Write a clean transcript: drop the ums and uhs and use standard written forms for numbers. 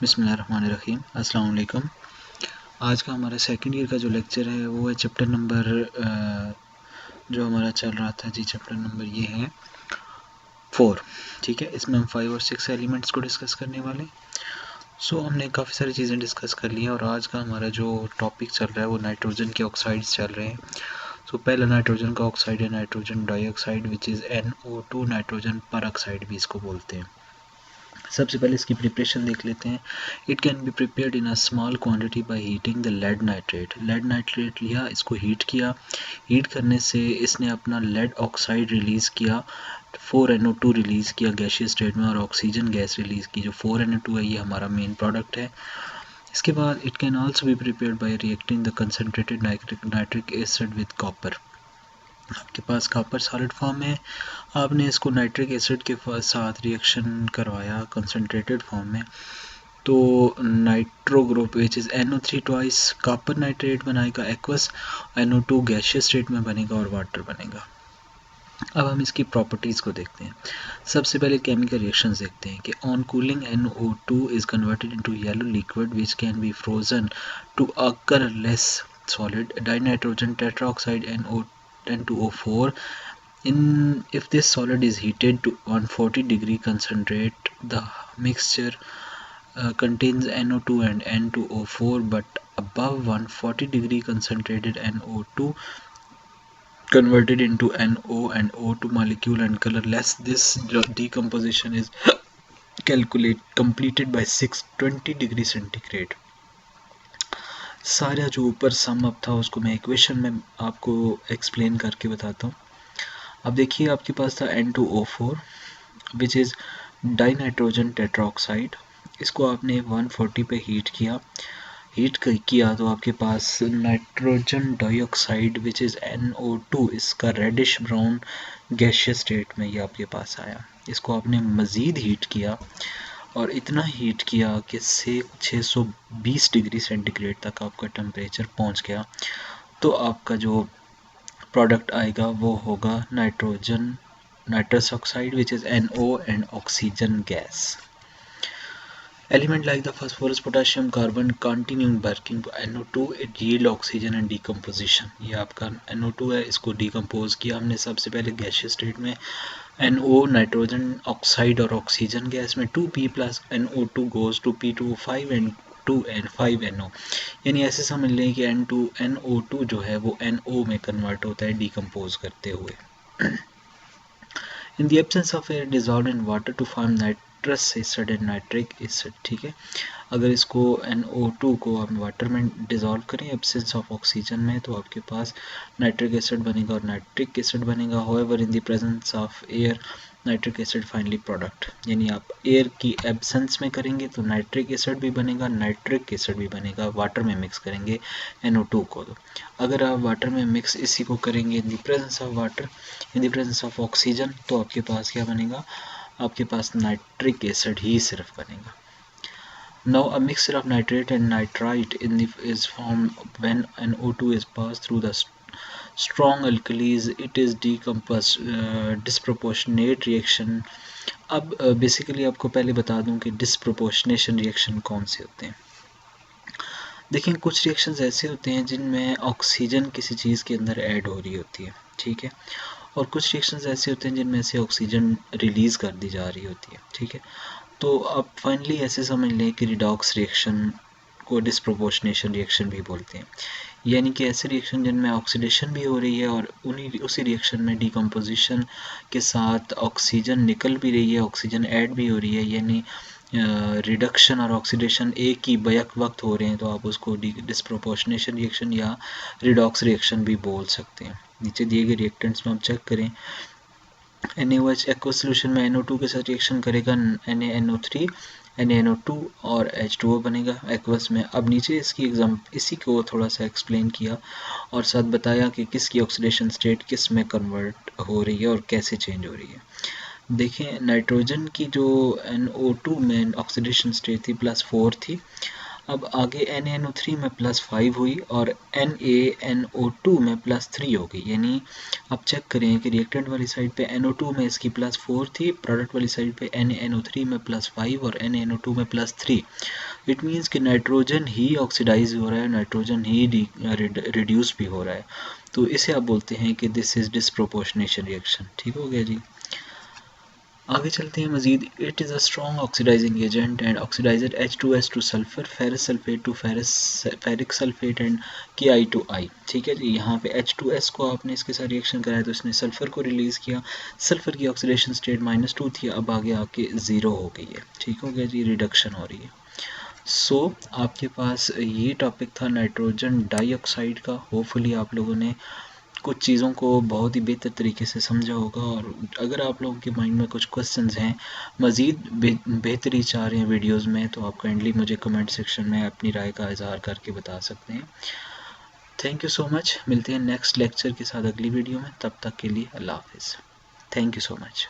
बिस्मिल्लाहिर्रहमानिर्रहीम। अस्सलाम वालेकुम। आज का हमारा सेकंड ईयर का जो लेक्चर है वो है चैप्टर नंबर जो हमारा चल रहा था जी, चैप्टर नंबर ये है 4। ठीक है, इसमें हम 5 और 6 एलिमेंट्स को डिस्कस करने वाले। हमने काफ़ी सारी चीज़ें डिस्कस कर ली हैं और आज का हमारा जो टॉपिक चल रहा है वो नाइट्रोजन के ऑक्साइड्स चल रहे हैं। पहला नाइट्रोजन का ऑक्साइड है nitrogen dioxide which is NO2, nitrogen peroxide भी इसको बोलते हैं। सबसे पहले इसकी प्रिपरेशन देख लेते हैं। It can be prepared in a small quantity by heating the lead nitrate. Lead nitrate लिया, इसको हीट किया। हीट करने से इसने अपना लेड ऑक्साइड रिलीज़ किया, 4NO2 रिलीज़ किया गैसियस स्टेट में और ऑक्सीजन गैस रिलीज़ की। जो 4NO2 है ये हमारा मेन प्रोडक्ट है। इसके बाद it can also be prepared by reacting the concentrated nitric acid with copper. आपके पास कॉपर सॉलिड फॉर्म में, आपने इसको नाइट्रिक एसिड के साथ रिएक्शन करवाया कंसनट्रेटेड फॉर्म में, तो nitro group which is NO3 twice copper nitrate बनाएगा एक्वस, NO2 गैसियस स्टेट में बनेगा और वाटर बनेगा। अब हम इसकी प्रॉपर्टीज़ को देखते हैं। सबसे पहले केमिकल रिएक्शंस देखते हैं कि on cooling NO2 is converted into yellow liquid which can be frozen to a colourless solid dinitrogen tetroxide N2O4. If this solid is heated to 140 degree concentrate, the mixture contains NO2 and N2O4, but above 140 degree concentrated NO2 converted into NO and O2 molecule and colorless. This decomposition is completed by 620 degree centigrade. सारा जो ऊपर sum up था उसको मैं equation में आपको explain करके बताता हूँ। अब देखिए, आपके पास था N2O4 which is dinitrogen tetroxide. इसको आपने 140 पे हीट किया तो आपके पास nitrogen dioxide which is NO2, इसका रेडिश ब्राउन गैसियस स्टेट में ये आपके पास आया। इसको आपने मज़ीद हीट किया और इतना हीट किया कि 620 डिग्री सेंटीग्रेड तक आपका टेम्परेचर पहुंच गया, तो आपका जो प्रोडक्ट आएगा वो होगा nitrous oxide which is NO and oxygen gas. Element like the phosphorus, potassium, carbon continuing working to NO2, it yield oxygen and decomposition. ये आपका NO2 है, इसको डिकम्पोज किया हमने सबसे पहले गैसियस स्टेट में NO नाइट्रोजन ऑक्साइड और ऑक्सीजन गैस में 2P plus NO2 goes to P2O5 and 2N5NO। यानी ऐसे समझ लें कि NO2 जो है वो NO में कन्वर्ट होता है डिकम्पोज करते हुए। In the absence of air dissolved in water to form nitrous acid and nitric acid। ठीक है, अगर इसको NO2 को आप वाटर में डिज़ोल्व करें एब्सेंस ऑफ ऑक्सीजन में, तो आपके पास नाइट्रिक एसिड बनेगा और नाइट्रिक एसिड बनेगा। However in the presence of air nitric acid finally product, यानी आप एयर की एब्सेंस में करेंगे तो नाइट्रिक एसिड भी बनेगा, नाइट्रिक एसिड भी बनेगा। वाटर में मिक्स करेंगे NO2 को, तो अगर आप वाटर में मिक्स इसी को करेंगे इन the presence of water, in the presence of oxygen, तो आपके पास क्या बनेगा, आपके पास नाइट्रिक एसिड ही सिर्फ बनेगा। Now a mixture of nitrate and nitrite is formed when NO2 is passed through the strong alkalis. It is disproportionate reaction। अब basically आपको पहले बता दूं कि डिस्प्रोपोर्शनेशन रिएक्शन कौन से होते हैं। देखिए, कुछ रिएक्शंस ऐसे होते हैं जिनमें ऑक्सीजन किसी चीज़ के अंदर ऐड हो रही होती है, ठीक है, और कुछ रिएक्शंस ऐसे होते हैं जिनमें से ऑक्सीजन रिलीज़ कर दी जा रही होती है, ठीक है। तो आप फाइनली ऐसे समझ लें कि रिडॉक्स रिएक्शन को डिस्प्रोपोर्शनेशन रिएक्शन भी बोलते हैं, यानी कि ऐसे रिएक्शन जिनमें ऑक्सीडेशन भी हो रही है और उसी रिएक्शन में डिकम्पोजिशन के साथ ऑक्सीजन निकल भी रही है, ऑक्सीजन ऐड भी हो रही है, यानी रिडक्शन और ऑक्सीडेशन एक ही बैक वक्त हो रहे हैं, तो आप उसको डिस्प्रोपोर्शनेशन रिएक्शन या रिडॉक्स रिएक्शन भी बोल सकते हैं। नीचे दिए गए रिएक्टेंट्स में आप चेक करें, NaOH एक्वस सोल्यूशन में NO2 के साथ रिएक्शन करेगा, NaNO3 NaNO2 और H2O बनेगा एक्वस में। अब नीचे इसकी इसी को थोड़ा सा एक्सप्लेन किया और साथ बताया कि किसकी ऑक्सीडेशन स्टेट किस में कन्वर्ट हो रही है और कैसे चेंज हो रही है। देखें, नाइट्रोजन की जो NO2 में ऑक्सीडेशन स्टेट थी +4 थी, अब आगे NaNO3 में +5 हुई और NaNO2 में +3 हो गई, यानी आप चेक करें कि रिएक्टेंट वाली साइड पे NO2 में इसकी +4 थी, प्रोडक्ट वाली साइड पे NaNO3 में +5 और NaNO2 में +3। इट मीन्स कि नाइट्रोजन ही ऑक्सीडाइज हो रहा है, नाइट्रोजन ही रिड्यूस भी हो रहा है। तो इसे आप बोलते हैं कि दिस इज़ डिसप्रोपोर्शनेशन रिएक्शन। ठीक हो गया जी। आगे चलते हैं मजीद। It is a strong oxidizing agent and oxidizer H2S to sulphur, ferrous sulphate to ferric sulphate and KI to I। ठीक है जी। यहाँ पे H2S को आपने इसके साथ रिएक्शन कराया तो इसने सल्फर को रिलीज़ किया, सल्फर की ऑक्सीडेशन स्टेट -2 थी, अब आगे आके 0 हो गई है। ठीक हो गया जी, रिडक्शन हो रही है। सो आपके पास ये टॉपिक था नाइट्रोजन डाइऑक्साइड का। होपफुली आप लोगों ने कुछ चीज़ों को बहुत ही बेहतर तरीके से समझा होगा, और अगर आप लोगों के माइंड में कुछ क्वेश्चंस हैं, मज़ीद बेहतरी चाह रहे हैं वीडियोस में, तो आप काइंडली मुझे कमेंट सेक्शन में अपनी राय का इजहार करके बता सकते हैं। Thank you so much. मिलते हैं नेक्स्ट लेक्चर के साथ अगली वीडियो में, तब तक के लिए अल्लाह हाफिज़। Thank you so much.